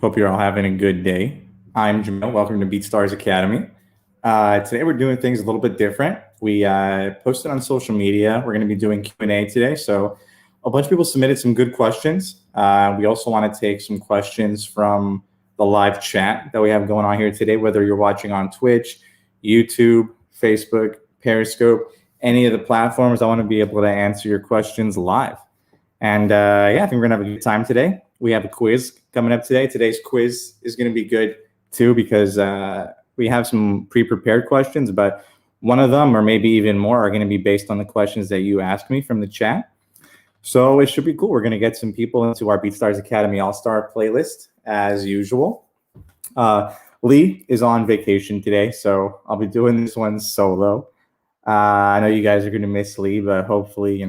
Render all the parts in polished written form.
Hope you're all having a good day. I'm Jamil. Welcome to BeatStars Academy. Today we're doing things a little bit different. We posted on social media. We're going to be doing Q&A today. So a bunch of people submitted some good questions. We also want to take some questions from the live chat that we have going on here today, whether you're watching on Twitch, YouTube, Facebook, Periscope, any of the platforms. I want to be able to answer your questions live. And I think we're going to have a good time today. We have a quiz coming up today. Today's quiz is going to be good too because we have some pre-prepared questions, but one of them or maybe even more are going to be based on the questions that you asked me from the chat. So it should be cool. We're going to get some people into our BeatStars Academy All-Star playlist as usual. Lee is on vacation today, so I'll be doing this one solo. I know you guys are going to miss Lee, but hopefully,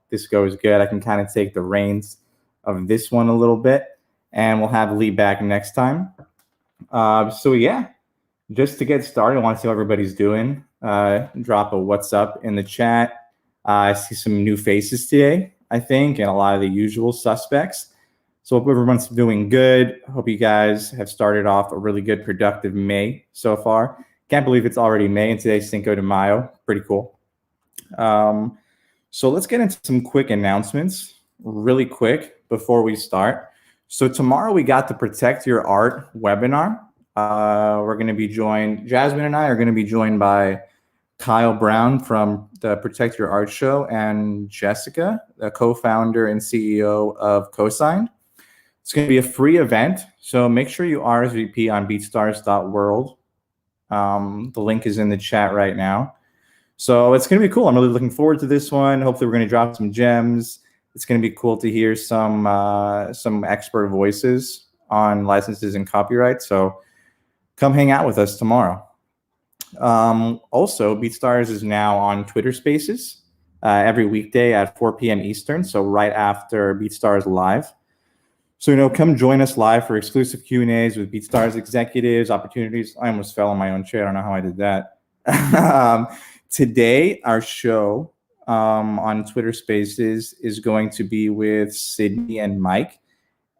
this goes good. I can kind of take the reins of this one a little bit, and we'll have Lee back next time. So yeah, just to get started, I want to see how everybody's doing. Drop a what's up in the chat. I see some new faces today, I think, and a lot of the usual suspects. So hope everyone's doing good. Hope you guys have started off a really good, productive May so far. Can't believe it's already May, and today's Cinco de Mayo. Pretty cool. So let's get into some quick announcements really quick before we start. So tomorrow we got the Protect Your Art webinar. We're going to be joined, Jasmine and I are going to be joined by Kyle Brown from the Protect Your Art show and Jessica, the co-founder and CEO of Cosigned. It's going to be a free event, so make sure you RSVP on beatstars.world. The link is in the chat right now. So it's going to be cool. I'm really looking forward to this one. Hopefully we're going to drop some gems. It's going to be cool to hear some expert voices on licenses and copyright. So come hang out with us tomorrow. Also, BeatStars is now on Twitter Spaces every weekday at 4 p.m. Eastern, so right after BeatStars Live. So, come join us live for exclusive Q&As with BeatStars executives, opportunities. I almost fell on my own chair. I don't know how I did that. Today, our show on Twitter Spaces is going to be with Sydney and Mike,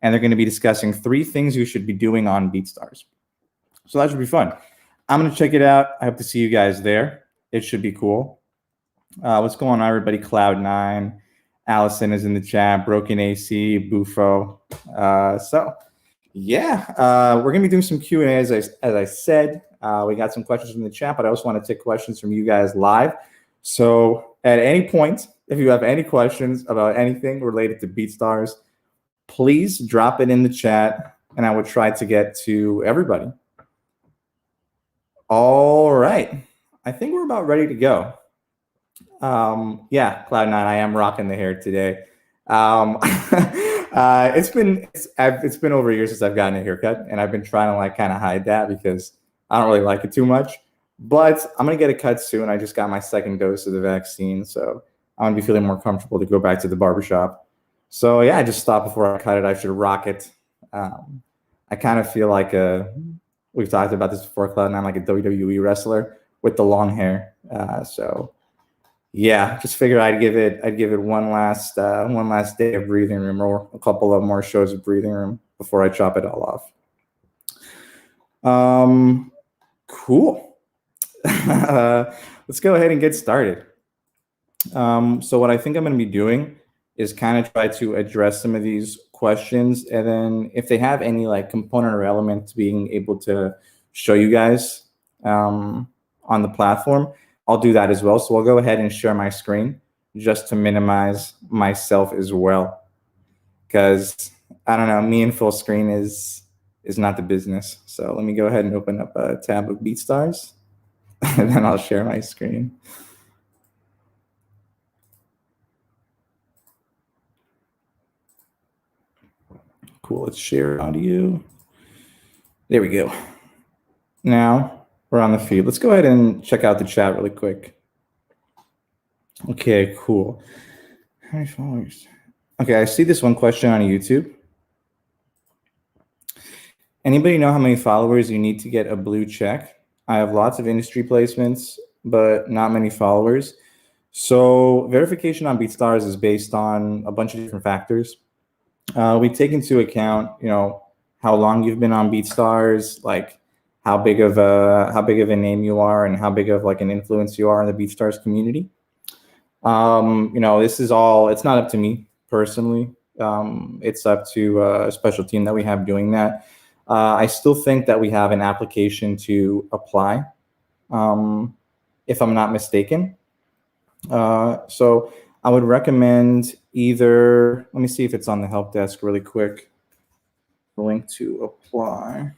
and they're going to be discussing 3 things you should be doing on BeatStars. So that should be fun. I'm going to check it out. I hope to see you guys there. It should be cool. What's going on, everybody? Cloud9, Allison is in the chat, Broken AC, Bufo. So yeah, we're going to be doing some Q&A as I said. We got some questions from the chat, but I also want to take questions from you guys live. So at any point, if you have any questions about anything related to BeatStars, please drop it in the chat, and I will try to get to everybody. All right. I think we're about ready to go. Yeah, Cloud9, I am rocking the hair today. It's been over a year since I've gotten a haircut, and I've been trying to kind of hide that because I don't really like it too much. But I'm going to get a cut soon. I just got my 2nd dose of the vaccine, so I'm going to be feeling more comfortable to go back to the barbershop. So yeah, I just stopped before I cut it. I should rock it. I kind of feel like we've talked about this before, Cloud9. I'm like a WWE wrestler with the long hair. So yeah, just figured I'd give it one last day of breathing room, or a couple of more shows of breathing room before I chop it all off. Cool. Let's go ahead and get started. So what I think I'm going to be doing is kind of try to address some of these questions, and then if they have any component or element to being able to show you guys on the platform, I'll do that as well. So I'll go ahead and share my screen just to minimize myself as well, because I don't know, me in full screen is not the business. So let me go ahead and open up a tab of BeatStars, and then I'll share my screen. Cool, let's share audio. There we go. Now we're on the feed. Let's go ahead and check out the chat really quick. Okay, cool. How many followers? Okay, I see this one question on YouTube. Anybody know how many followers you need to get a blue check? I have lots of industry placements, but not many followers. So verification on BeatStars is based on a bunch of different factors. We take into account, how long you've been on BeatStars, like how big of a name you are, and how big of like an influence you are in the BeatStars community. This is all. It's not up to me personally. It's up to a special team that we have doing that. I still think that we have an application to apply, if I'm not mistaken. So I would recommend either. Let me see if it's on the help desk really quick. The link to apply.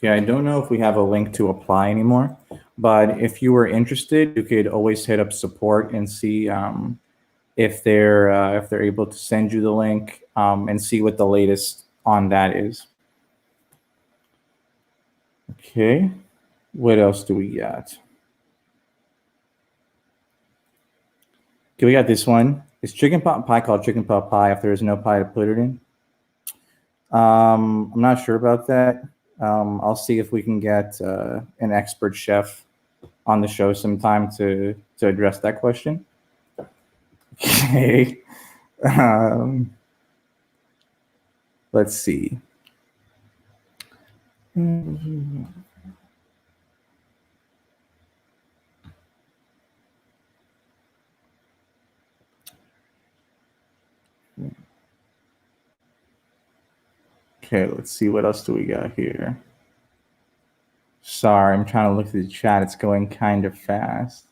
Yeah, I don't know if we have a link to apply anymore, but if you were interested, you could always hit up support and see if they're able to send you the link, and see what the latest on that is. Okay, what else do we got? Okay, we got this one. Is chicken pot pie called chicken pot pie if there is no pie to put it in? I'm not sure about that. I'll see if we can get an expert chef on the show sometime to address that question. Okay. Um, let's see. Okay, let's see. What else do we got here? Sorry, I'm trying to look at the chat. It's going kind of fast.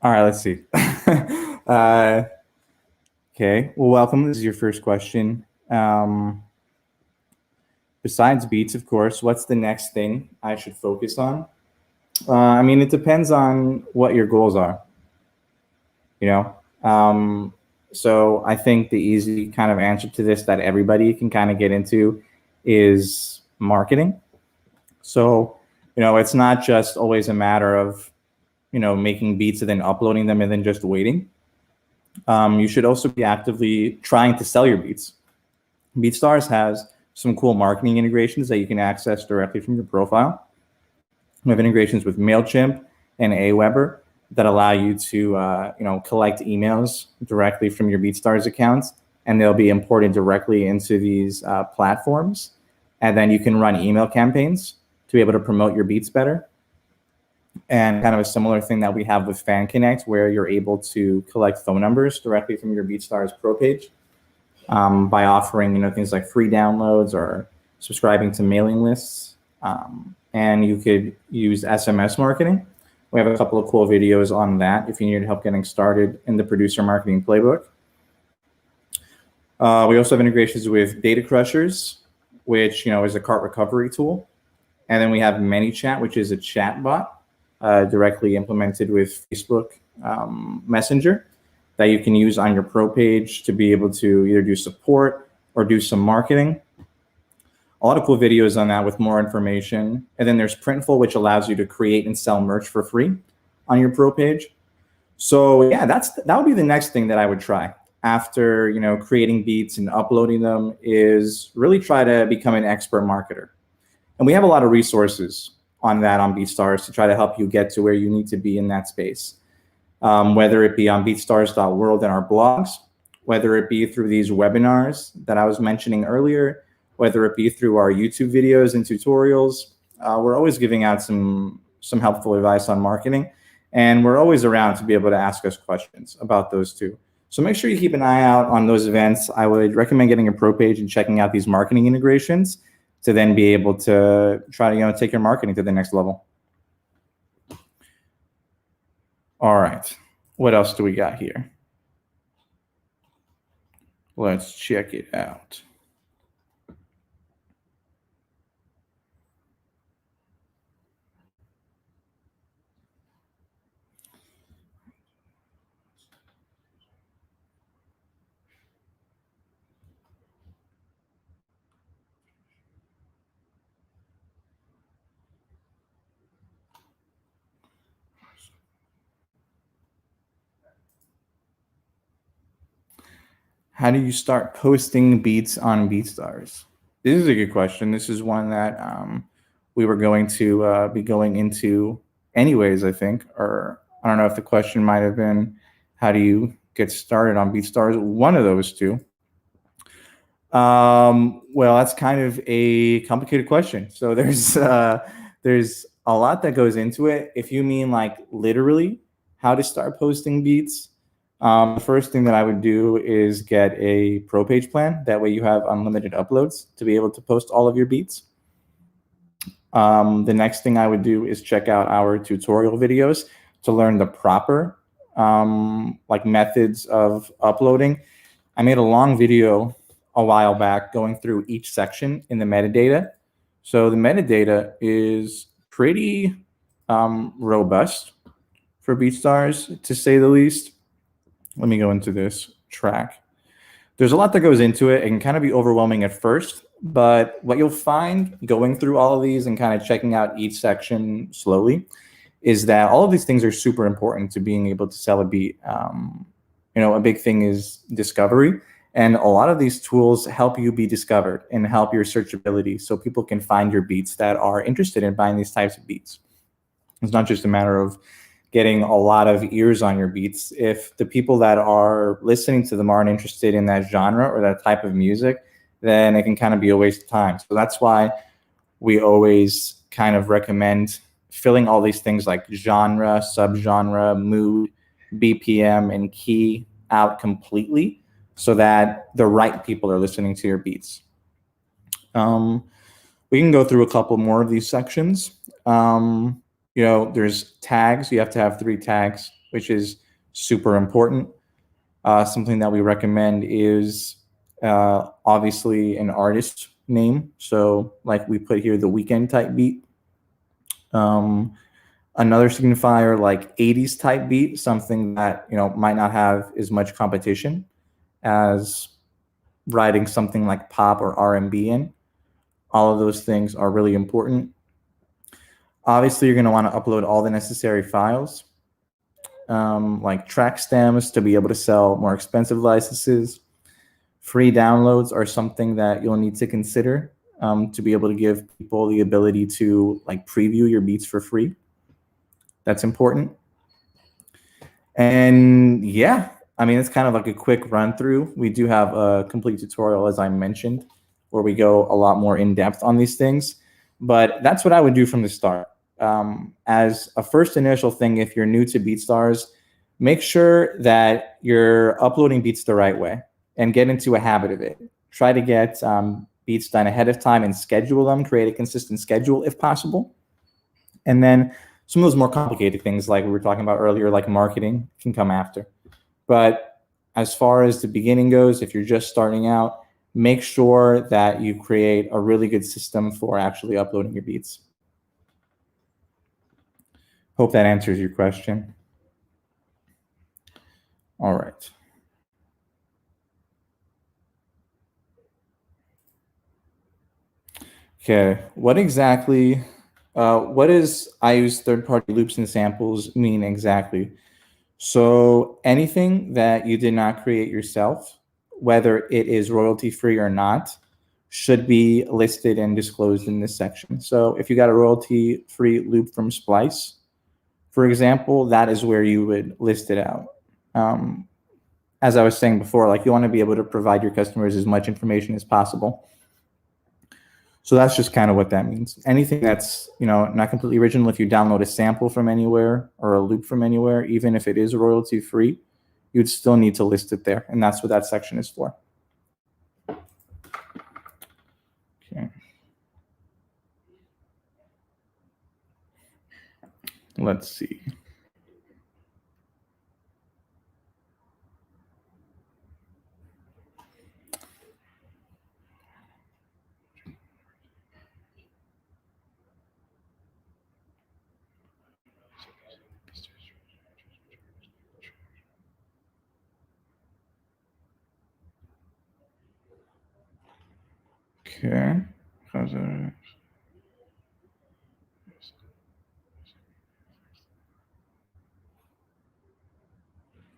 All right, let's see. Okay, well, welcome. This is your first question. Besides beats, of course, what's the next thing I should focus on? I mean, it depends on what your goals are. You know, so I think the easy kind of answer to this that everybody can kind of get into is marketing. So, it's not just always a matter of, making beats and then uploading them and then just waiting. You should also be actively trying to sell your beats. BeatStars has some cool marketing integrations that you can access directly from your profile. We have integrations with MailChimp and Aweber that allow you to collect emails directly from your BeatStars accounts, and they'll be imported directly into these platforms. And then you can run email campaigns to be able to promote your beats better. And kind of a similar thing that we have with Fan Connect, where you're able to collect phone numbers directly from your BeatStars Pro page, by offering things like free downloads or subscribing to mailing lists. And you could use SMS marketing. We have a couple of cool videos on that if you need help getting started in the producer marketing playbook. We also have integrations with Data Crushers, which is a cart recovery tool. And then we have ManyChat, which is a chat bot directly implemented with Facebook Messenger that you can use on your pro page to be able to either do support or do some marketing. A lot of cool videos on that with more information. And then there's Printful, which allows you to create and sell merch for free on your pro page. So yeah, that would be the next thing that I would try after creating beats and uploading them, is really try to become an expert marketer. And we have a lot of resources on that on BeatStars to try to help you get to where you need to be in that space. Whether it be on beatstars.world and our blogs, whether it be through these webinars that I was mentioning earlier, whether it be through our YouTube videos and tutorials. We're always giving out some helpful advice on marketing, and we're always around to be able to ask us questions about those too. So make sure you keep an eye out on those events. I would recommend getting a pro page and checking out these marketing integrations to then be able to try to take your marketing to the next level. All right, what else do we got here? Let's check it out. How do you start posting beats on BeatStars? This is a good question. This is one that we were going to be going into anyways, I think. Or I don't know if the question might have been, how do you get started on BeatStars? One of those two. Well, that's kind of a complicated question. So there's a lot that goes into it. If you mean like literally how to start posting beats, the first thing that I would do is get a pro page plan. That way you have unlimited uploads to be able to post all of your beats. The next thing I would do is check out our tutorial videos to learn the proper like methods of uploading. I made a long video a while back going through each section in the metadata. So the metadata is pretty robust for BeatStars, to say the least. Let me go into this track. There's a lot that goes into it. It can kind of be overwhelming at first, but what you'll find going through all of these and kind of checking out each section slowly is that all of these things are super important to being able to sell a beat. A big thing is discovery. And a lot of these tools help you be discovered and help your searchability so people can find your beats that are interested in buying these types of beats. It's not just a matter of getting a lot of ears on your beats. If the people that are listening to them aren't interested in that genre or that type of music, then it can kind of be a waste of time. So that's why we always kind of recommend filling all these things like genre, subgenre, mood, BPM, and key out completely so that the right people are listening to your beats. We can go through a couple more of these sections. There's tags. You have to have 3 tags, which is super important. Something that we recommend is obviously an artist name. So like we put here the Weekend type beat. Another signifier like 80s type beat, something that might not have as much competition as writing something like pop or R&B in. All of those things are really important. Obviously, you're going to want to upload all the necessary files, like track stems to be able to sell more expensive licenses. Free downloads are something that you'll need to consider to be able to give people the ability to like preview your beats for free. That's important. And yeah, I mean, it's kind of like a quick run through. We do have a complete tutorial, as I mentioned, where we go a lot more in depth on these things. But that's what I would do from the start. As a first initial thing, if you're new to BeatStars, make sure that you're uploading beats the right way and get into a habit of it. Try to get beats done ahead of time and schedule them, create a consistent schedule if possible. And then some of those more complicated things like we were talking about earlier, like marketing, can come after. But as far as the beginning goes, if you're just starting out, make sure that you create a really good system for actually uploading your beats. Hope that answers your question. All right. Okay, what does I use third-party loops and samples mean exactly? So anything that you did not create yourself, whether it is royalty-free or not, should be listed and disclosed in this section. So if you got a royalty-free loop from Splice, for example, that is where you would list it out. As I was saying before, like you want to be able to provide your customers as much information as possible. So that's just kind of what that means. Anything that's not completely original, if you download a sample from anywhere or a loop from anywhere, even if it is royalty free, you'd still need to list it there, and that's what that section is for. Okay. Let's see. Okay.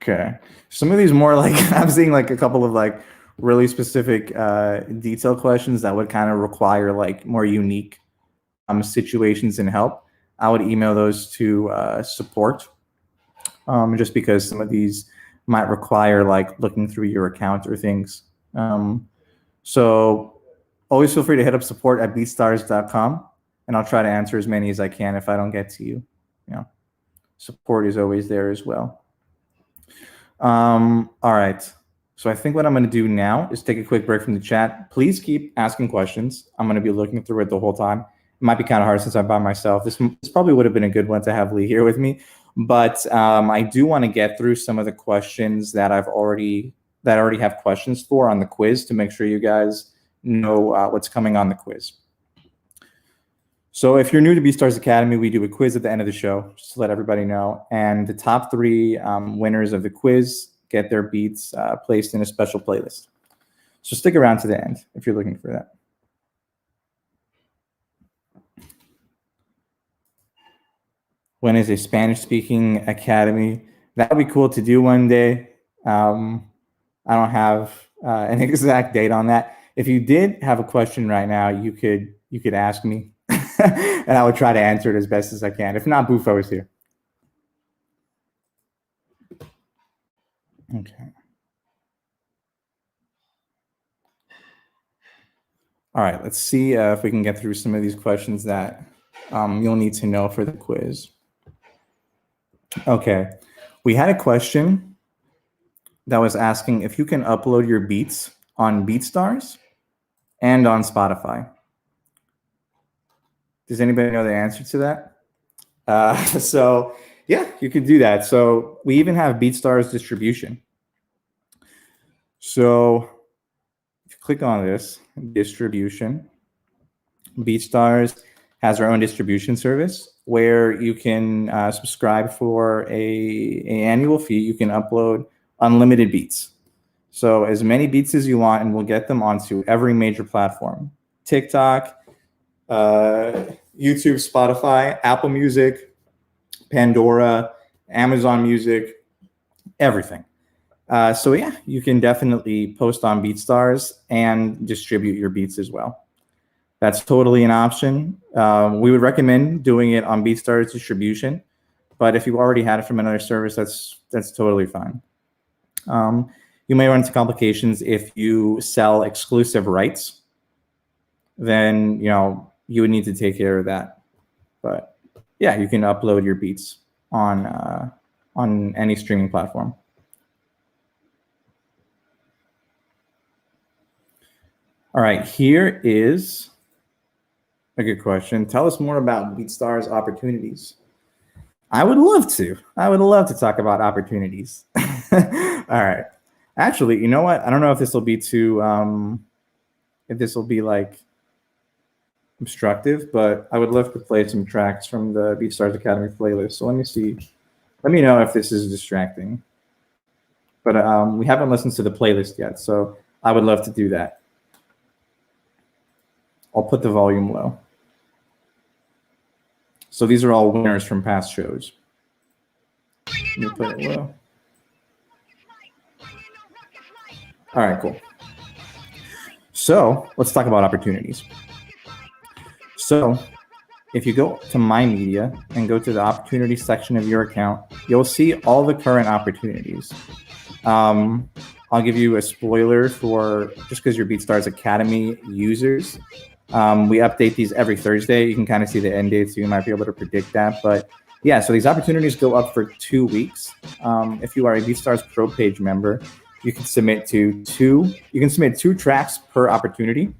Okay. Some of these more like I'm seeing like a couple of like really specific detail questions that would kind of require like more unique situations and help. I would email those to support, just because some of these might require like looking through your account or things. So always feel free to hit up support@beatstars.com, and I'll try to answer as many as I can if I don't get to you. You know, support is always there as well. All right. So I think what I'm going to do now is take a quick break from the chat. Please keep asking questions. I'm going to be looking through it the whole time. It might be kind of hard since I'm by myself. This probably would have been a good one to have Lee here with me, but I do want to get through some of the questions that I already have questions for on the quiz to make sure you guys know what's coming on the quiz. So if you're new to BeatStars Academy, we do a quiz at the end of the show, just to let everybody know. And the top 3 winners of the quiz get their beats placed in a special playlist. So stick around to the end if you're looking for that. When is a Spanish-speaking academy? That would be cool to do one day. I don't have an exact date on that. If you did have a question right now, you could ask me. And I would try to answer it as best as I can. If not, Bufo is here. Okay. All right, let's see if we can get through some of these questions that you'll need to know for the quiz. Okay, we had a question that was asking if you can upload your beats on BeatStars and on Spotify. Does anybody know the answer to that? So yeah, you could do that. So we even have BeatStars distribution. So if you click on this distribution, BeatStars has our own distribution service where you can subscribe for an annual fee. You can upload unlimited beats. So as many beats as you want, and we'll get them onto every major platform: TikTok, YouTube, Spotify, Apple Music, Pandora, Amazon Music, everything. So yeah, you can definitely post on BeatStars and distribute your beats as well. That's totally an option. We would recommend doing it on BeatStars distribution, but if you already had it from another service, that's totally fine. You may run into complications if you sell exclusive rights. Then you would need to take care of that. But yeah, you can upload your beats on any streaming platform. All right, here is a good question. Tell us more about BeatStars opportunities. I would love to. I would love to talk about opportunities. All right. Actually, you know what? I don't know if this will be too, if this will be like obstructive, but I would love to play some tracks from the BeatStars Academy playlist. So let me see. Let me know if this is distracting. But we haven't listened to the playlist yet, so I would love to do that. I'll put the volume low. So these are all winners from past shows. Let me put it low. All right, cool. So let's talk about opportunities. So if you go to My Media and go to the opportunities section of your account, you'll see all the current opportunities. I'll give you a spoiler for just because you're BeatStars Academy users. We update these every Thursday. You can kind of see the end date, so you might be able to predict that. But yeah, so these opportunities go up for 2 weeks. If you are a BeatStars Pro page member, you can submit two tracks per opportunity.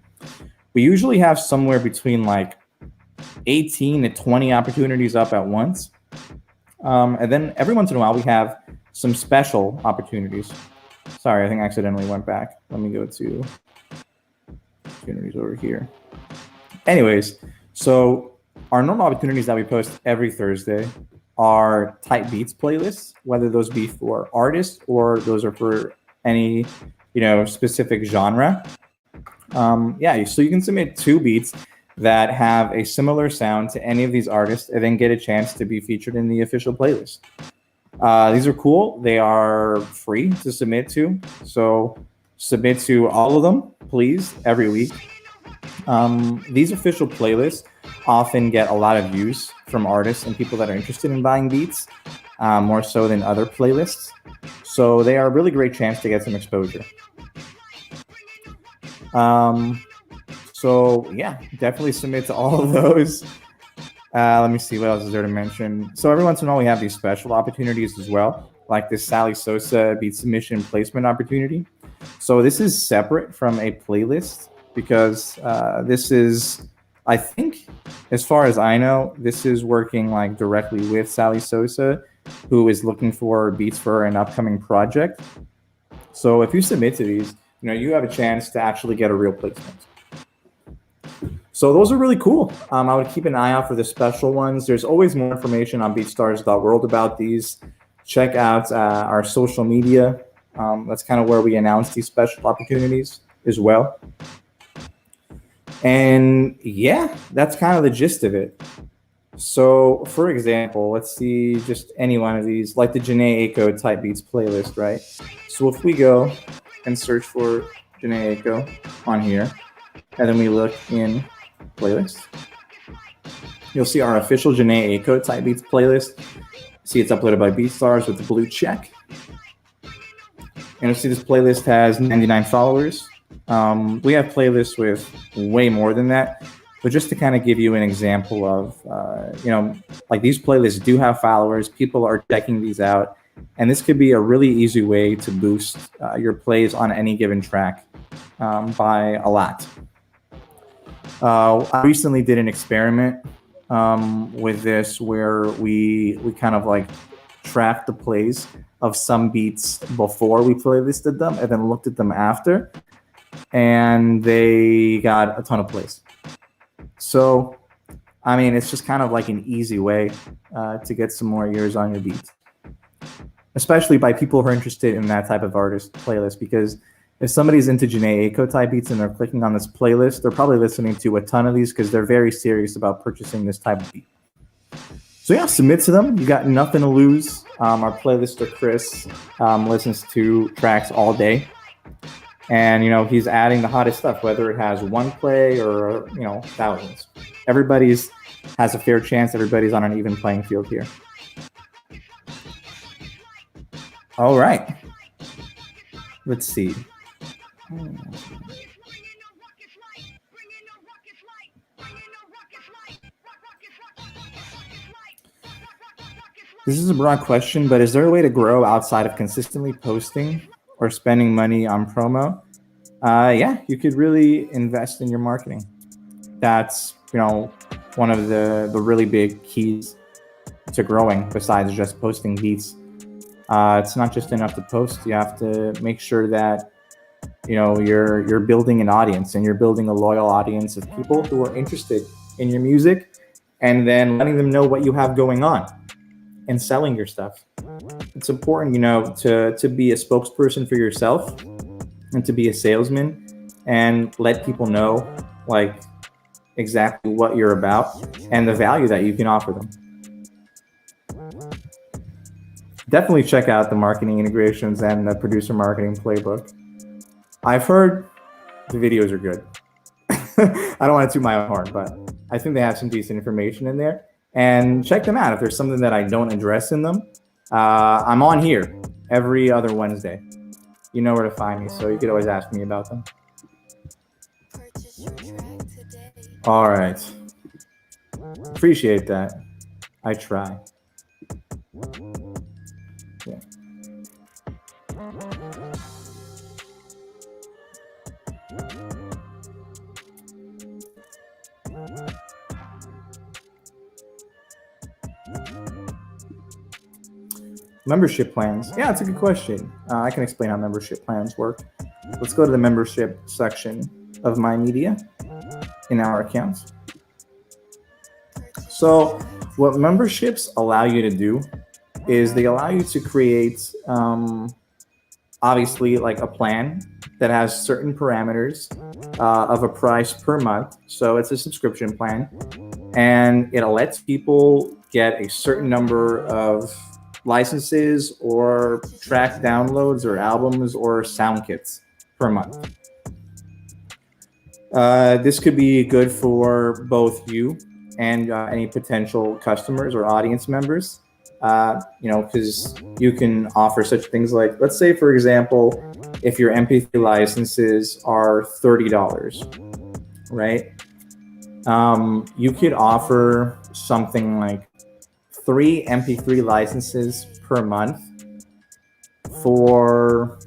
We usually have somewhere between like 18 to 20 opportunities up at once. And then every once in a while, we have some special opportunities. Sorry, I think I accidentally went back. Let me go to opportunities over here. Anyways, so our normal opportunities that we post every Thursday are type beats playlists, whether those be for artists or those are for any, specific genre. Yeah, so you can submit 2 beats that have a similar sound to any of these artists and then get a chance to be featured in the official playlist. These are cool. They are free to submit to. So submit to all of them, please, every week. These official playlists often get a lot of views from artists and people that are interested in buying beats, more so than other playlists. So they are a really great chance to get some exposure. So yeah, definitely submit to all of those. Let me see what else is there to mention. So every once in a while we have these special opportunities as well, like this Sally Sosa beat submission placement opportunity. So this is separate from a playlist because this is, I think, as far as I know, this is working like directly with Sally Sosa, who is looking for beats for an upcoming project. So if you submit to these, you have a chance to actually get a real placement. So those are really cool. I would keep an eye out for the special ones. There's always more information on beatstars.world about these. Check out our social media. That's kind of where we announce these special opportunities as well. And yeah, that's kind of the gist of it. So for example, let's see just any one of these, like the Janae Aiko type beats playlist, right? So if we go and search for Janae Aiko on here, and then we look in playlist, you'll see our official Janae Aiko type beats playlist. See it's uploaded by BeatStars with the blue check. And you'll see this playlist has 99 followers. We have playlists with way more than that, but just to kind of give you an example of, like these playlists do have followers. People are checking these out, and this could be a really easy way to boost your plays on any given track by a lot. I recently did an experiment with this where we kind of like tracked the plays of some beats before we playlisted them and then looked at them after, and they got a ton of plays. So, I mean, it's just kind of like an easy way to get some more ears on your beats, especially by people who are interested in that type of artist playlist, because if somebody's into Janae Aiko type beats and they're clicking on this playlist, they're probably listening to a ton of these because they're very serious about purchasing this type of beat. So yeah, submit to them. You got nothing to lose. Our playlister Chris listens to tracks all day, and he's adding the hottest stuff, whether it has one play or thousands. Everybody's has a fair chance. Everybody's on an even playing field here. All right. Let's see. This is a broad question, but is there a way to grow outside of consistently posting or spending money on promo? Yeah, you could really invest in your marketing. That's, one of the really big keys to growing besides just posting beats. It's not just enough to post. You have to make sure that you're building an audience, and you're building a loyal audience of people who are interested in your music, and then letting them know what you have going on and selling your stuff. It's important, to be a spokesperson for yourself and to be a salesman and let people know like exactly what you're about and the value that you can offer them. Definitely check out the marketing integrations and the producer marketing playbook. I've heard the videos are good. I don't want to toot my own horn, but I think they have some decent information in there. And check them out. If there's something that I don't address in them, I'm on here every other Wednesday. You know where to find me, so you could always ask me about them. All right. Appreciate that. I try. Yeah. Membership plans. Yeah, it's a good question. I can explain how membership plans work. Let's go to the membership section of my media in our accounts. So what memberships allow you to do is they allow you to create, obviously, like a plan that has certain parameters of a price per month. So it's a subscription plan, and it lets people get a certain number of licenses or track downloads or albums or sound kits per month. This could be good for both you and any potential customers or audience members. Because you can offer such things like, let's say, for example, if your MP3 licenses are $30, right? You could offer something like 3 MP3 licenses per month for,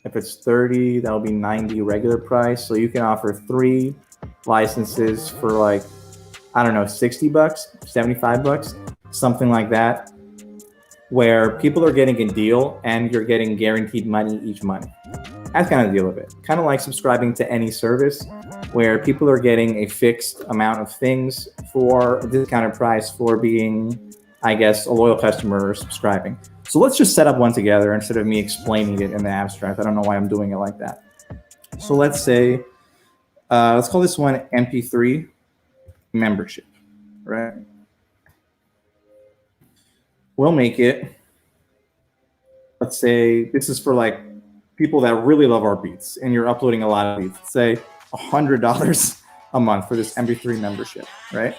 if it's 30, that'll be 90 regular price. So you can offer 3 licenses for like, I don't know, $60, $75, something like that, where people are getting a deal and you're getting guaranteed money each month. That's kind of the deal of it. Kind of like subscribing to any service where people are getting a fixed amount of things for a discounted price for being, I guess, a loyal customer or subscribing. So let's just set up one together instead of me explaining it in the abstract. I don't know why I'm doing it like that. So let's say, let's call this one MP3 membership, right? We'll make it, let's say this is for like people that really love our beats and you're uploading a lot of beats. Let's say $100 a month for this MP3 membership, right?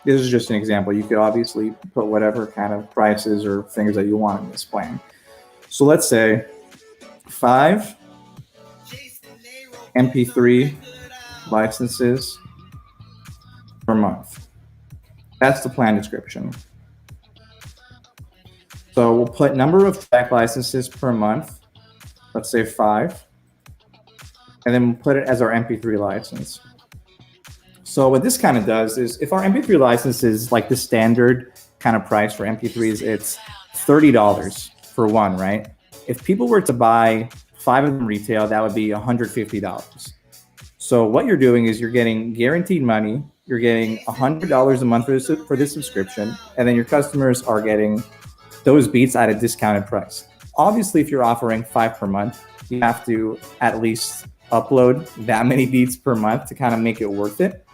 This is just an example. You could obviously put whatever kind of prices or things that you want in this plan. So let's say 5 MP3 licenses per month. That's the plan description. So we'll put number of track licenses per month, let's say 5, and then we'll put it as our MP3 license. So what this kind of does is, if our MP3 license is like the standard kind of price for MP3s, it's $30 for one, right? If people were to buy 5 of them retail, that would be $150. So what you're doing is you're getting guaranteed money, you're getting $100 a month for this subscription, and then your customers are getting those beats at a discounted price. Obviously, if you're offering 5 per month, you have to at least upload that many beats per month to kind of make it worth it.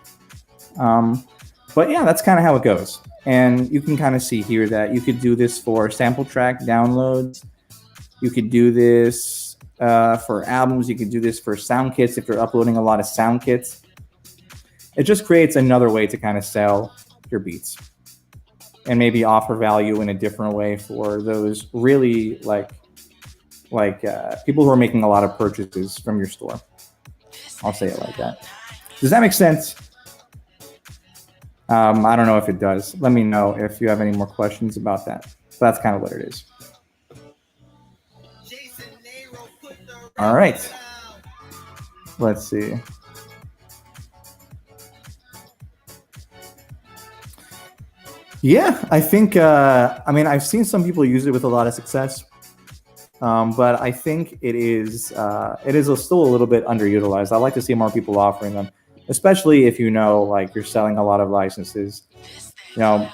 But yeah, that's kind of how it goes. And you can kind of see here that you could do this for sample track downloads. You could do this for albums. You could do this for sound kits if you're uploading a lot of sound kits. It just creates another way to kind of sell your beats and maybe offer value in a different way for those really like people who are making a lot of purchases from your store. I'll say it like that. Does that make sense? I don't know if it does. Let me know if you have any more questions about that. So that's kind of what it is. All right. Let's see. Yeah, I think, I mean, I've seen some people use it with a lot of success, but I think it is still a little bit underutilized. I like to see more people offering them, especially if you know, like, you're selling a lot of licenses. You know,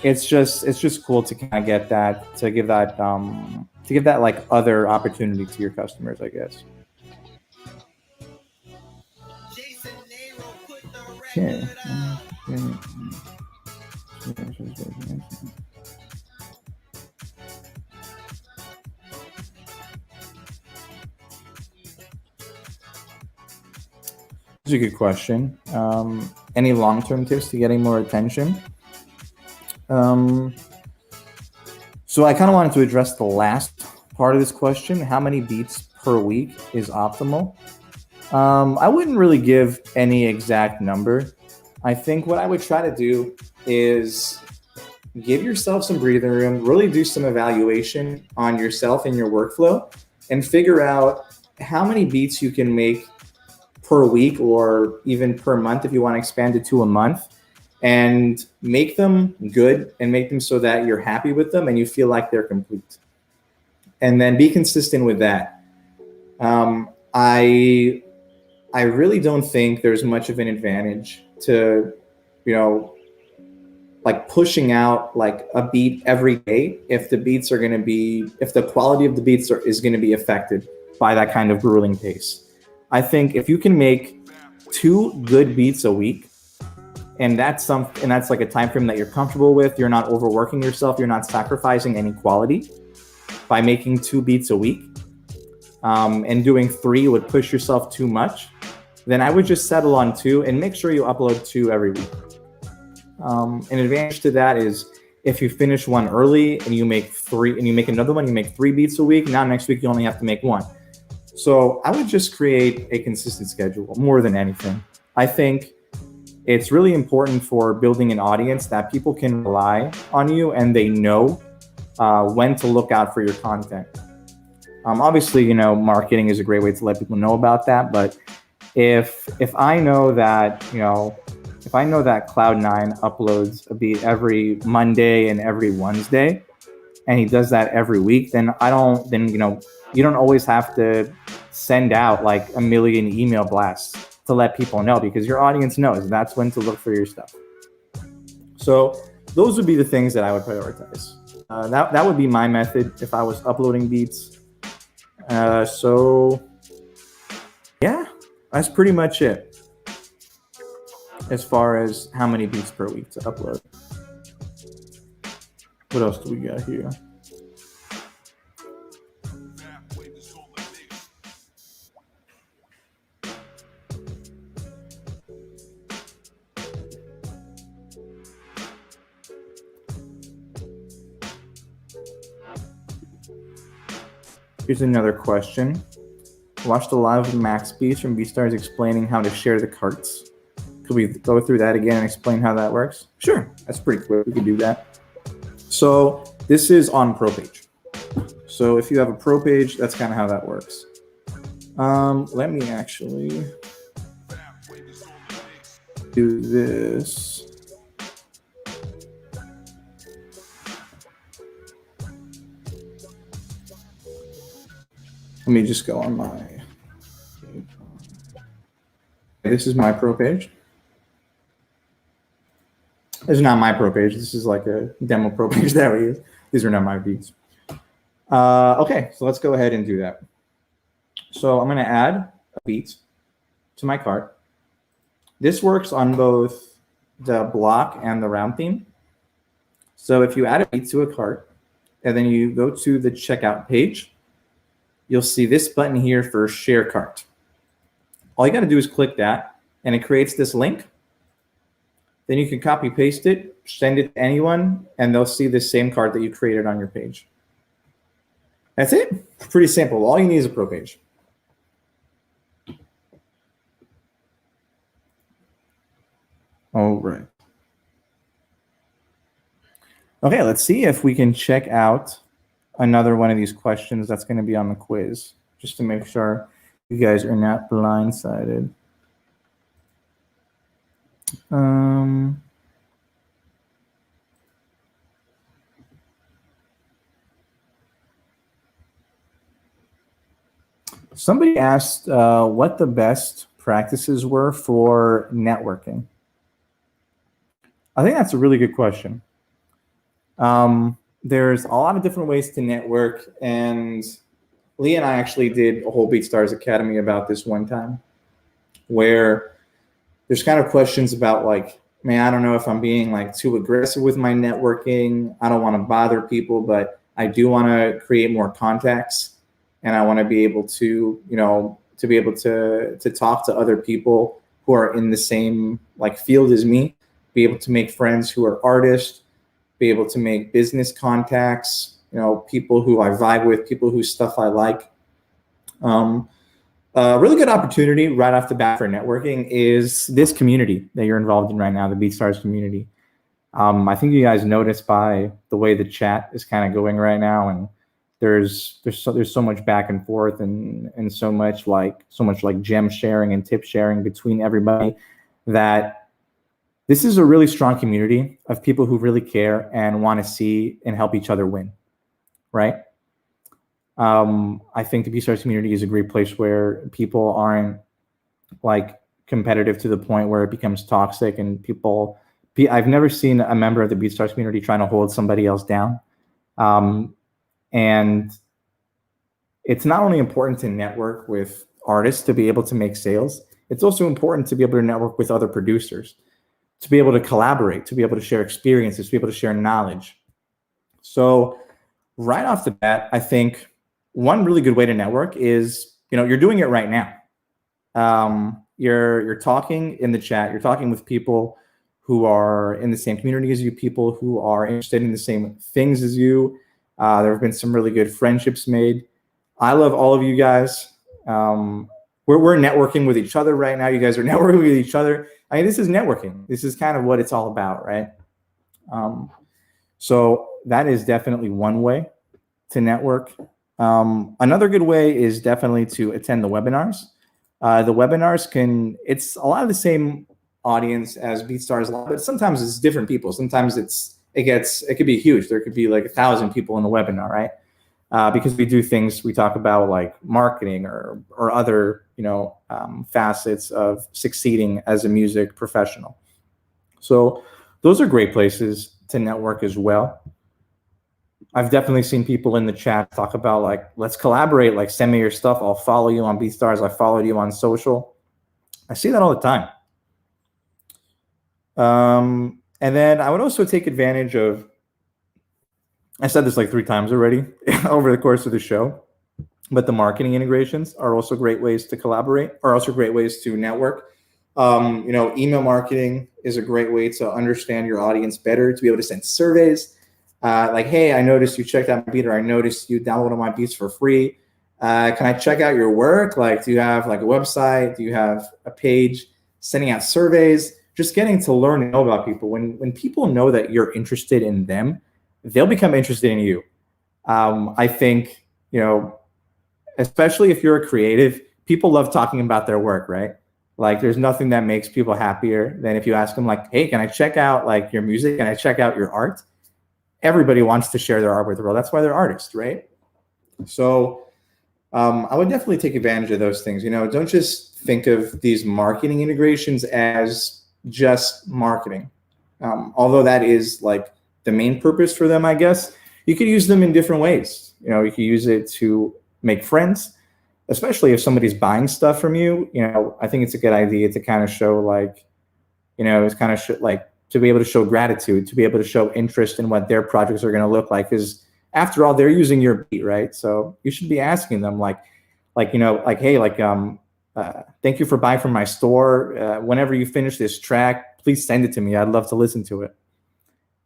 it's just cool to kind of get that, to give that like other opportunity to your customers, I guess. Okay. That's a good question. Any long-term tips to getting more attention? So I kind of wanted to address the last part of this question. How many beats per week is optimal? I wouldn't really give any exact number. I think what I would try to do is give yourself some breathing room, really do some evaluation on yourself and your workflow, and figure out how many beats you can make per week or even per month if you want to expand it to a month, and make them good and make them so that you're happy with them and you feel like they're complete. And then be consistent with that. I really don't think there's much of an advantage to, you know, like pushing out like a beat every day if the beats are going to be, if the quality of the beats is going to be affected by that kind of grueling pace. I think if you can make 2 good beats a week and that's like a time frame that you're comfortable with. You're not overworking yourself. You're not sacrificing any quality by making 2 beats a week, and doing 3 would push yourself too much, then I would just settle on 2 and make sure you upload 2 every week. An advantage to that is if you finish one early and you make 3 and you make another one, you make 3 beats a week. Now next week you only have to make 1. So I would just create a consistent schedule more than anything. I think it's really important for building an audience that people can rely on you and they know when to look out for your content. Obviously, marketing is a great way to let people know about that. But if I know that, if I know that Cloud9 uploads a beat every Monday and every Wednesday, and he does that every week, then you don't always have to send out like a million email blasts to let people know, because your audience knows that's when to look for your stuff. So those would be the things that I would prioritize. That would be my method if I was uploading beats. So yeah, that's pretty much it as far as how many beats per week to upload. What else do we got here? Here's another question. Watched a live of Max Beats from BeatStars explaining how to share the carts. Could we go through that again and explain how that works? Sure, that's pretty quick. We could do that. So this is on Pro Page. So if you have a Pro Page, that's kind of how that works. Let me actually do this. Let me just go on my, this is my Pro Page. This is not my Pro Page. This is like a demo Pro Page that we use. These are not my beats. Okay, so let's go ahead and do that. So I'm going to add a beat to my cart. This works on both the block and the round theme. So if you add a beat to a cart and then you go to the checkout page, you'll see this button here for share cart. All you got to do is click that and it creates this link. Then you can copy paste it, send it to anyone, and they'll see the same cart that you created on your page. That's it. It's pretty simple. All you need is a Pro Page. All right. Okay, let's see if we can check out another one of these questions that's going to be on the quiz, just to make sure you guys are not blindsided. Somebody asked what the best practices were for networking. I think that's a really good question. There's a lot of different ways to network, and Lee and I actually did a whole BeatStars Academy about this one time, where there's kind of questions about like, man, I don't know if I'm being like too aggressive with my networking. I don't want to bother people, but I do want to create more contacts, and I want to be able to, to talk to other people who are in the same like field as me, be able to make friends who are artists, be able to make business contacts, people who I vibe with, people whose stuff I like. A really good opportunity right off the bat for networking is this community that you're involved in right now, the BeatStars community. I think you guys noticed by the way the chat is kind of going right now, and there's so much back and forth and so much like gem sharing and tip sharing between everybody, that this is a really strong community of people who really care and want to see and help each other win, right? I think the BeatStars community is a great place where people aren't like competitive to the point where it becomes toxic, and I've never seen a member of the BeatStars community trying to hold somebody else down. And it's not only important to network with artists to be able to make sales, it's also important to be able to network with other producers. to be able to collaborate, to be able to share experiences, to be able to share knowledge. So right off the bat, I think one really good way to network is, you're doing it right now. You're talking in the chat, you're talking with people who are in the same community as you, people who are interested in the same things as you. There have been some really good friendships made. I love all of you guys. We're networking with each other right now. You guys are networking with each other. I mean, this is networking. This is kind of what it's all about, right? So that is definitely one way to network. Another good way is definitely to attend the webinars. The webinars it's a lot of the same audience as BeatStars, but sometimes it's different people. Sometimes it could be huge. There could be like 1,000 people in the webinar, right? Because we do things, we talk about like marketing or other, facets of succeeding as a music professional. So those are great places to network as well. I've definitely seen people in the chat talk about like, let's collaborate, like send me your stuff. I'll follow you on BeatStars. I followed you on social. I see that all the time. And then I would also take advantage of, I said this like 3 times already over the course of the show, but the marketing integrations are also great ways to collaborate, are also great ways to network. Email marketing is a great way to understand your audience better, to be able to send surveys. Like, hey, I noticed you checked out my beat, or I noticed you downloaded my beats for free. Can I check out your work? Like, do you have like a website? Do you have a page? Sending out surveys, just getting to learn and know about people. When people know that you're interested in them, they'll become interested in you. I think, especially if you're a creative, people love talking about their work, right? Like, there's nothing that makes people happier than if you ask them like, hey, can I check out like your music? Can I check out your art? Everybody wants to share their art with the world. That's why they're artists, right? So I would definitely take advantage of those things. Don't just think of these marketing integrations as just marketing. Although that is like the main purpose for them, I guess, you could use them in different ways. You could use it to make friends, especially if somebody's buying stuff from you. I think it's a good idea to kind of show like, to be able to show gratitude, to be able to show interest in what their projects are going to look like. Because after all, they're using your beat, right? So you should be asking them hey, thank you for buying from my store. Whenever you finish this track, please send it to me. I'd love to listen to it.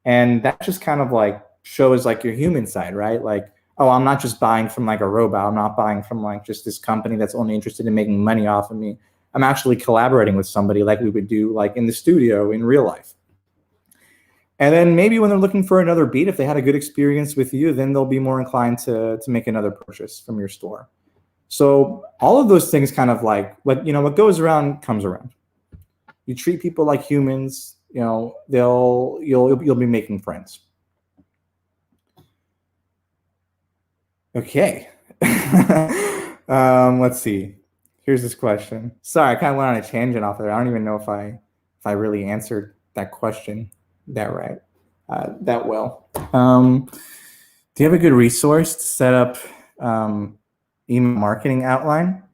And that just kind of like shows like your human side, right? Like, oh, I'm not just buying from like a robot. I'm not buying from like just this company that's only interested in making money off of me. I'm actually collaborating with somebody like we would do like in the studio in real life. And then maybe when they're looking for another beat, if they had a good experience with you, then they'll be more inclined to make another purchase from your store. So all of those things kind of like what goes around comes around. You treat people like humans, you'll be making friends. Okay. Let's see. Here's this question. Sorry, I kind of went on a tangent off there. I don't even know if I really answered that question that well. Do you have a good resource to set up email marketing outline?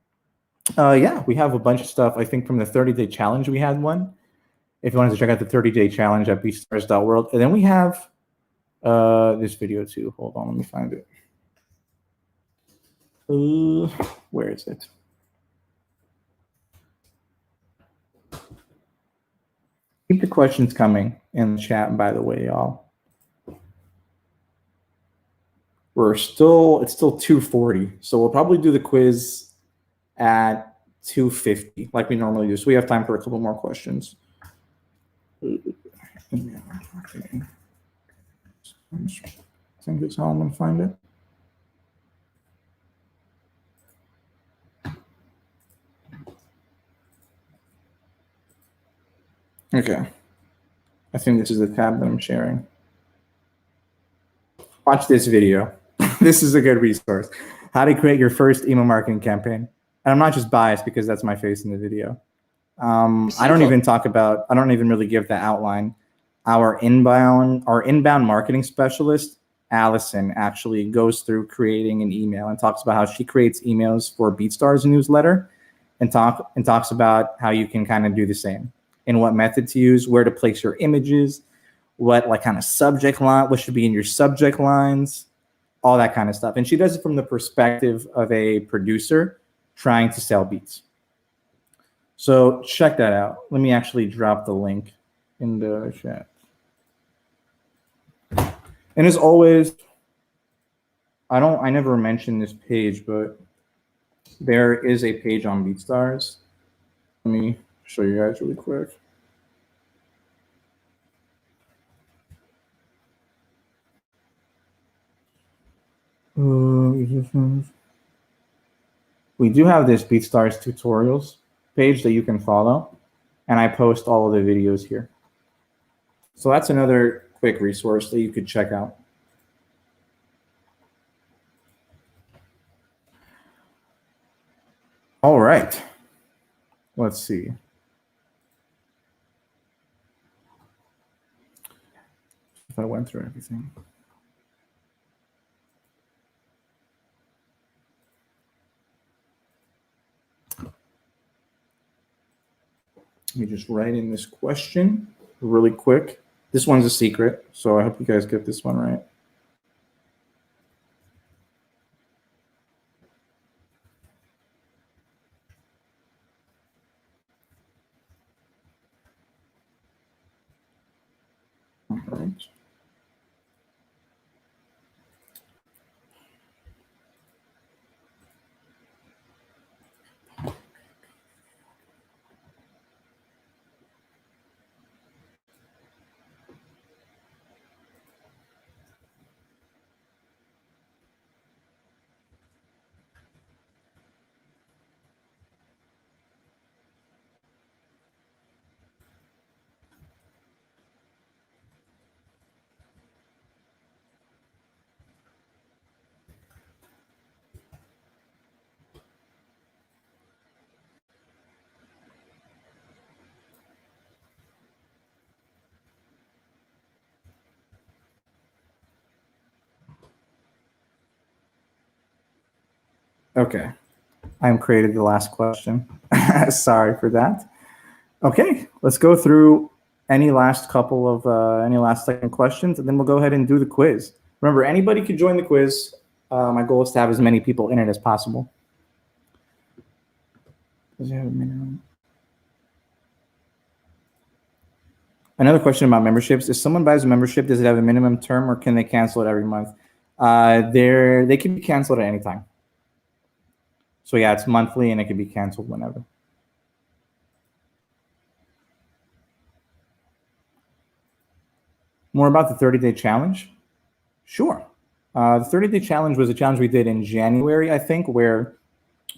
Yeah, we have a bunch of stuff. I think from the 30-day challenge, we had one. If you wanted to check out the 30-day challenge at beatstars.world. And then we have this video too. Hold on, let me find it. Where is it? Keep the questions coming in the chat, by the way, y'all. It's still 2:40, so we'll probably do the quiz at 2:50, like we normally do. So we have time for a couple more questions. I think that's how I'm gonna find it. Okay. I think this is the tab that I'm sharing. Watch this video. This is a good resource. How to create your first email marketing campaign. And I'm not just biased because that's my face in the video. I don't even really give the outline. Our inbound marketing specialist, Allison, actually goes through creating an email and talks about how she creates emails for BeatStars newsletter and talks about how you can kind of do the same. and what method to use, where to place your images, what like kind of subject line, what should be in your subject lines, all that kind of stuff. And she does it from the perspective of a producer trying to sell beats. So check that out. Let me actually drop the link in the chat. And as always, I never mentioned this page, but there is a page on BeatStars. Let me show you guys really quick. We do have this BeatStars tutorials page that you can follow, and I post all of the videos here. So that's another quick resource that you could check out. All right, let's see. If I went through everything. Let me just write in this question really quick. This one's a secret, so I hope you guys get this one right. All right. Okay, I'm created the last question. Sorry for that. Okay, let's go through any last couple of any last second questions, and then we'll go ahead and do the quiz. Remember, anybody can join the quiz. My goal is to have as many people in it as possible. Does it have a minimum? Another question about memberships: if someone buys a membership, does it have a minimum term, or can they cancel it every month? They can be canceled at any time. So yeah, it's monthly, and it can be canceled whenever. More about the 30-day challenge? Sure. The 30-day challenge was a challenge we did in January, I think, where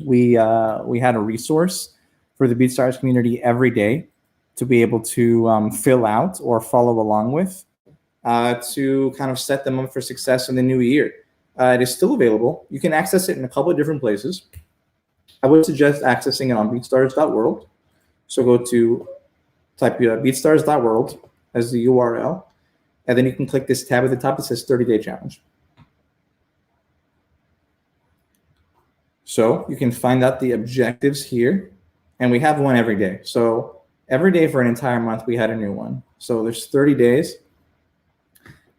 we had a resource for the BeatStars community every day to be able to fill out or follow along with to kind of set them up for success in the new year. It is still available. You can access it in a couple of different places. I would suggest accessing it on beatstars.world. So go to type beatstars.world as the URL, and then you can click this tab at the top that says 30-day challenge. So you can find out the objectives here, and we have one every day. So every day for an entire month, we had a new one. So there's 30 days,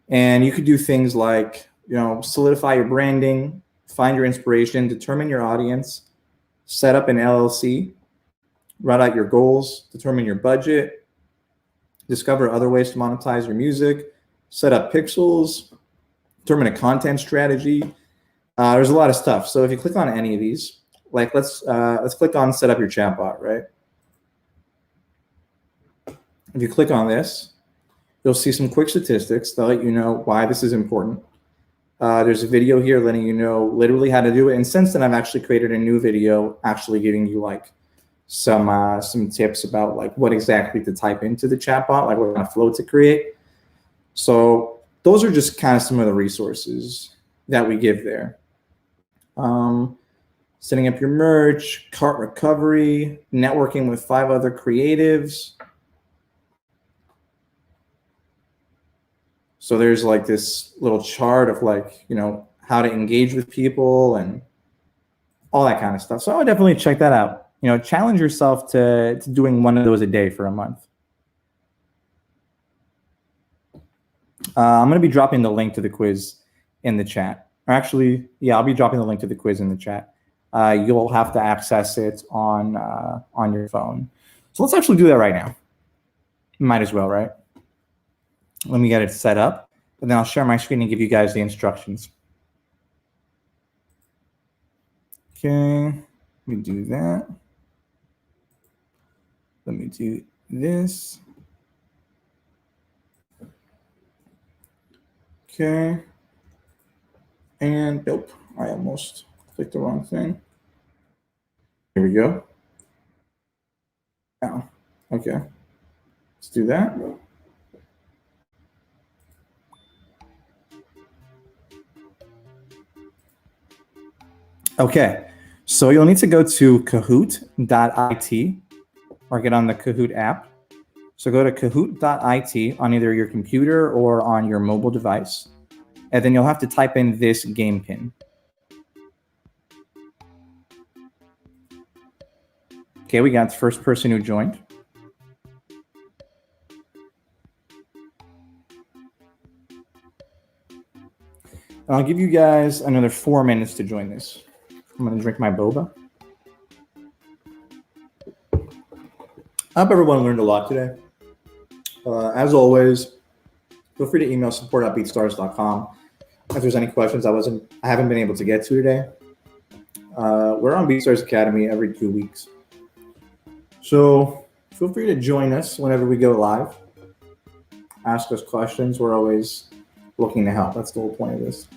and you could do things like, solidify your branding, find your inspiration, determine your audience, set up an LLC, write out your goals, determine your budget, discover other ways to monetize your music, set up pixels, determine a content strategy. There's a lot of stuff. So if you click on any of these, like let's click on set up your chatbot, right? If you click on this, you'll see some quick statistics that let you know why this is important. There's a video here letting you know literally how to do it. And since then, I've actually created a new video actually giving you like some tips about like what exactly to type into the chatbot, like what kind of flow to create. So those are just kind of some of the resources that we give there. Setting up your merch, cart recovery, networking with 5 other creatives. So there's like this little chart of like, how to engage with people and all that kind of stuff. So I would definitely check that out. Challenge yourself to doing one of those a day for a month. I'm going to be dropping the link to the quiz in the chat. Or actually, yeah, I'll be dropping the link to the quiz in the chat. You'll have to access it on your phone. So let's actually do that right now. Might as well, right? Let me get it set up, and then I'll share my screen and give you guys the instructions. Okay, let me do that. Let me do this. Okay. And nope, I almost clicked the wrong thing. Here we go. Oh, okay. Let's do that. Okay, so you'll need to go to kahoot.it or get on the Kahoot app. So go to kahoot.it on either your computer or on your mobile device. And then you'll have to type in this game pin. Okay, we got the first person who joined. I'll give you guys another 4 minutes to join this. I'm gonna drink my boba. I hope everyone learned a lot today. As always, feel free to email support@beatstars.com if there's any questions I haven't been able to get to today. We're on BeatStars Academy every 2 weeks. So feel free to join us whenever we go live. Ask us questions. We're always looking to help. That's the whole point of this.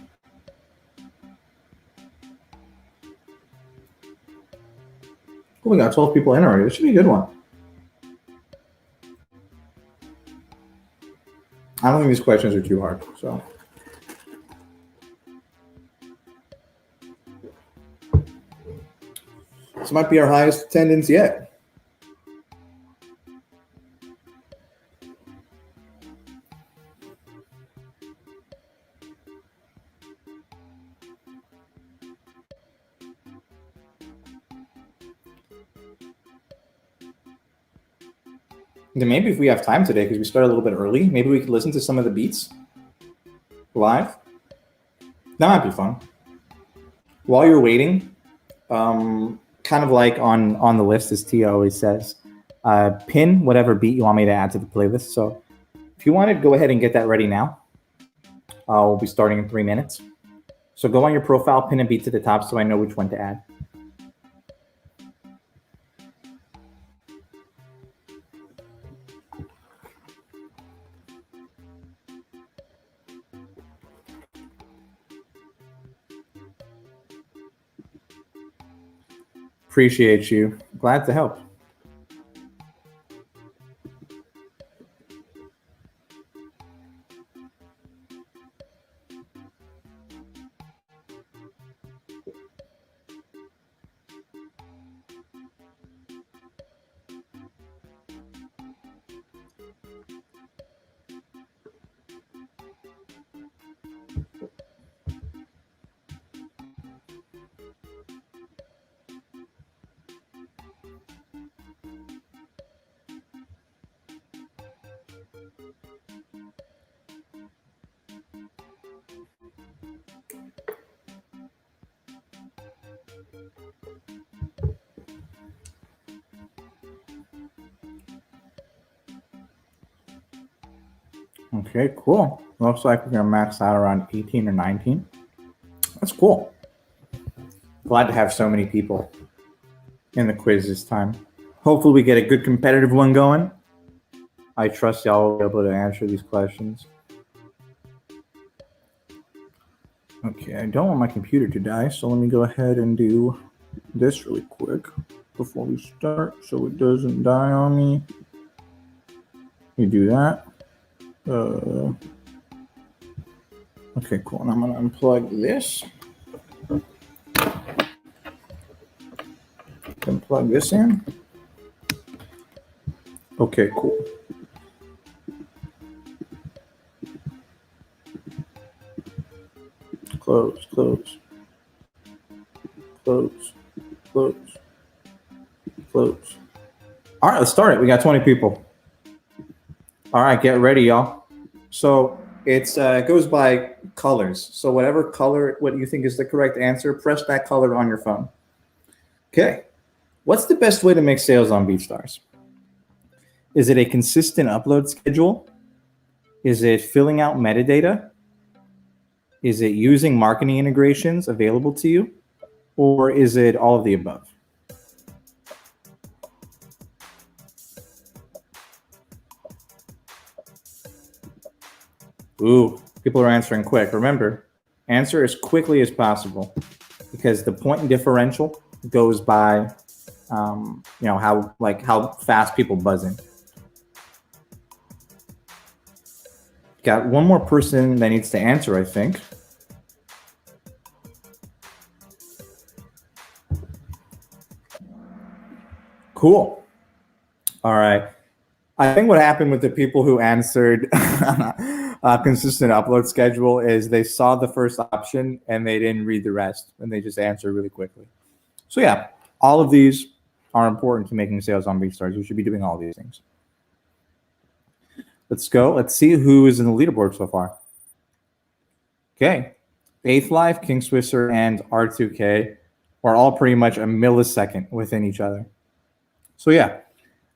Oh, we got 12 people in already. This should be a good one. I don't think these questions are too hard, so. This might be our highest attendance yet. Then maybe if we have time today, because we started a little bit early, maybe we could listen to some of the beats live. That might be fun. While you're waiting, kind of like on the list, as Tia always says, pin whatever beat you want me to add to the playlist. So if you want to go ahead and get that ready now, we'll be starting in 3 minutes. So go on your profile, pin a beat to the top so I know which one to add. Appreciate you. Glad to help. Okay, cool. Looks like we're gonna max out around 18 or 19. That's cool. Glad to have so many people in the quiz this time. Hopefully we get a good competitive one going. I trust y'all will be able to answer these questions. Okay, I don't want my computer to die, so let me go ahead and do this really quick before we start so it doesn't die on me. We do that. Okay, cool. And I'm gonna unplug this. Then plug this in. Okay, cool. Close, close, close, close, close. All right, let's start it. We got 20 people. All right, get ready, y'all. So It goes by colors. So whatever color, what you think is the correct answer, press that color on your phone. Okay. What's the best way to make sales on BeatStars? Is it a consistent upload schedule? Is it filling out metadata? Is it using marketing integrations available to you? Or is it all of the above? Ooh, people are answering quick. Remember, answer as quickly as possible because the point differential goes by, how fast people buzz in. Got one more person that needs to answer, I think. Cool. All right. I think what happened with the people who answered consistent upload schedule is they saw the first option and they didn't read the rest and they just answered really quickly. So yeah, all of these are important to making sales on BeatStars. You should be doing all these things. Let's go. Let's see who is in the leaderboard so far. Okay. Eighth Life, King Swisser, and R2K are all pretty much a millisecond within each other. So yeah,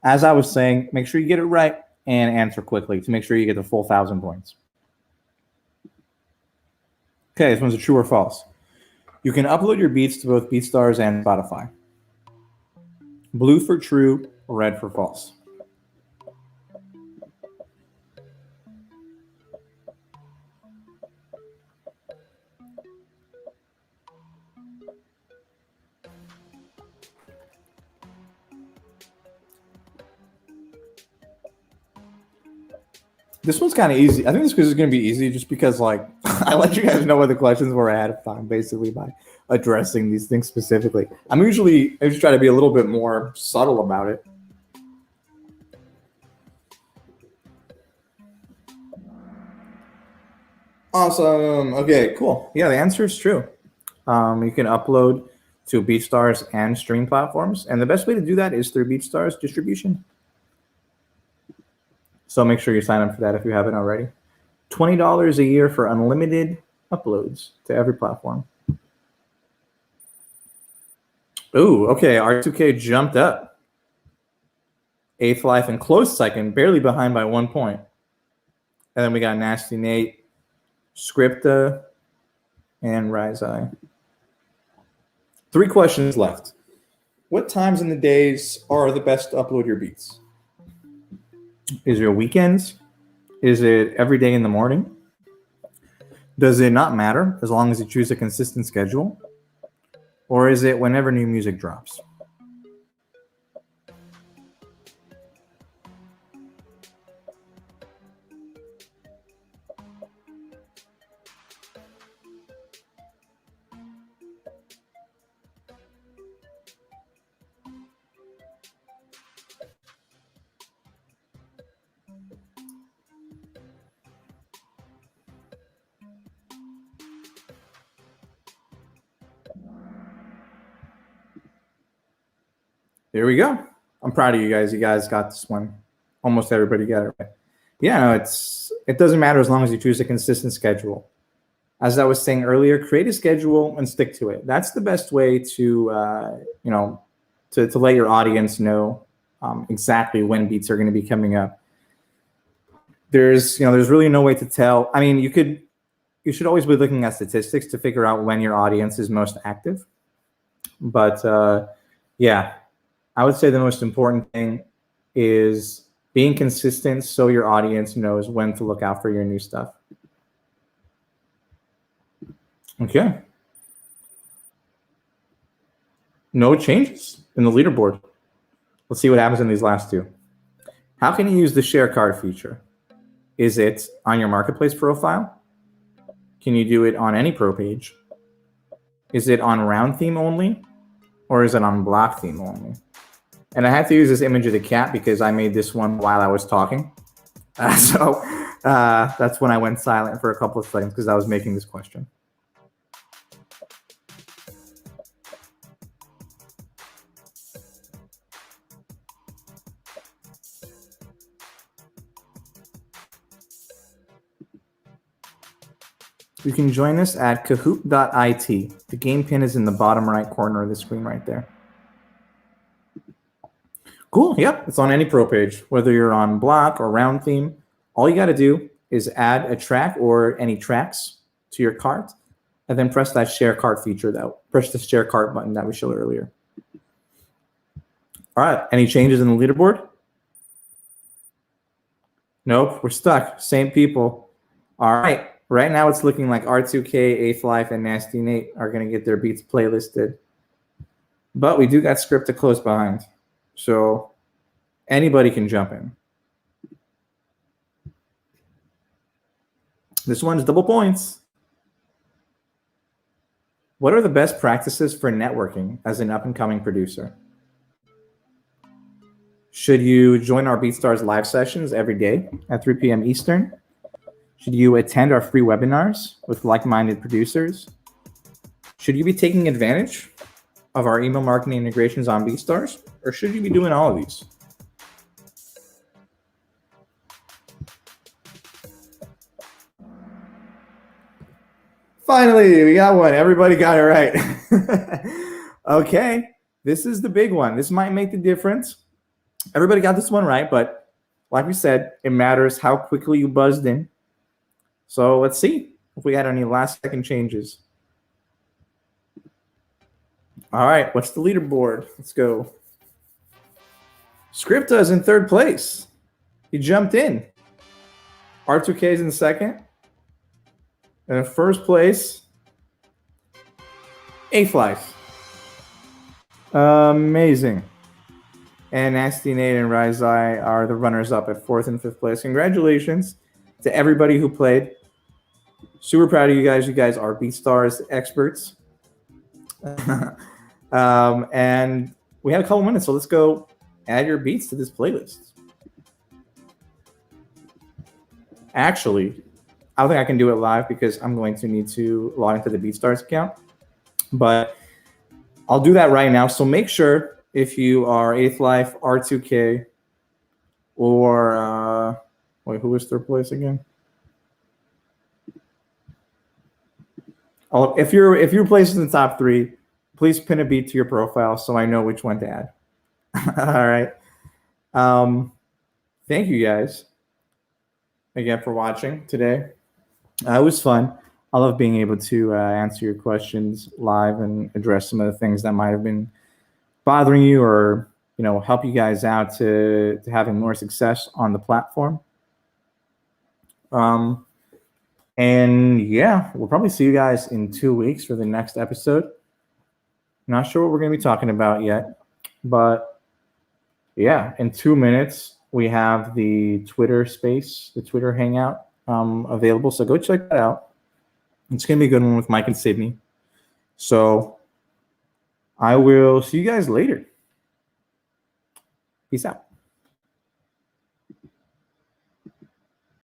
as I was saying, make sure you get it right and answer quickly to make sure you get the full 1,000 points. Okay, this one's a true or false. You can upload your beats to both BeatStars and Spotify. Blue for true, red for false. This one's kind of easy. I think this quiz is going to be easy just because, I let you guys know what the questions were ahead of time, basically, by addressing these things specifically. I just try to be a little bit more subtle about it. Awesome. Okay, cool. Yeah, the answer is true. You can upload to BeatStars and stream platforms, and the best way to do that is through BeatStars distribution. So make sure you sign up for that if you haven't already. $20 a year for unlimited uploads to every platform. Ooh, okay, R2K jumped up. Eighth Life in close second, barely behind by 1 point. And then we got Nasty Nate, Scripta, and Rise Eye. 3 questions left. What times in the days are the best to upload your beats? Is it weekends? Is it every day in the morning? Does it not matter as long as you choose a consistent schedule? Or is it whenever new music drops? There we go. I'm proud of you guys. You guys got this one. Almost everybody got it right. Yeah, no, it doesn't matter as long as you choose a consistent schedule. As I was saying earlier, create a schedule and stick to it. That's the best way to let your audience know exactly when beats are going to be coming up. There's really no way to tell. I mean, you should always be looking at statistics to figure out when your audience is most active. But yeah, I would say the most important thing is being consistent so your audience knows when to look out for your new stuff. Okay. No changes in the leaderboard. Let's see what happens in these last 2. How can you use the share card feature? Is it on your marketplace profile? Can you do it on any pro page? Is it on round theme only? Or is it on block theme only? And I had to use this image of the cat because I made this one while I was talking. So that's when I went silent for a couple of seconds because I was making this question. You can join us at kahoot.it. The game pin is in the bottom right corner of the screen right there. Cool. Yep. It's on any pro page, whether you're on block or round theme. All you got to do is add a track or any tracks to your cart, and then press that share cart feature press the share cart button that we showed earlier. All right. Any changes in the leaderboard? Nope. We're stuck. Same people. All right. Right now it's looking like R2K, Eighth Life, and Nasty Nate are going to get their beats playlisted. But we do got Script to close behind. So anybody can jump in. This one's double points. What are the best practices for networking as an up-and-coming producer? Should you join our BeatStars live sessions every day at 3 p.m. Eastern? Should you attend our free webinars with like-minded producers? Should you be taking advantage of our email marketing integrations on BeatStars, or should you be doing all of these? Finally, we got one. Everybody got it right. Okay, this is the big one. This might make the difference. Everybody got this one right, but like we said, it matters how quickly you buzzed in. So let's see if we had any last-second changes. All right, what's the leaderboard? Let's go. Scripta is in third place. He jumped in. R2K is in second. And in first place, Eighth Life. Amazing. And Nasty Nate and Rizai are the runners-up at fourth and fifth place. Congratulations to everybody who played. Super proud of you guys. You guys are BeatStars experts. And we have a couple minutes, so let's go add your beats to this playlist. Actually, I don't think I can do it live because I'm going to need to log into the BeatStars account. But I'll do that right now. So make sure if you are Eighth Life, R2K, or wait, who was third place again? Oh, if you're placed in the top three, please pin a beat to your profile so I know which one to add. All right. Thank you guys again for watching today. It was fun. I love being able to answer your questions live and address some of the things that might have been bothering you, or help you guys out to having more success on the platform. And yeah, we'll probably see you guys in 2 weeks for the next episode. Not sure what we're going to be talking about yet, but yeah, in 2 minutes we have the Twitter space, the Twitter hangout available. So go check that out. It's going to be a good one with Mike and Sydney. So I will see you guys later. Peace out.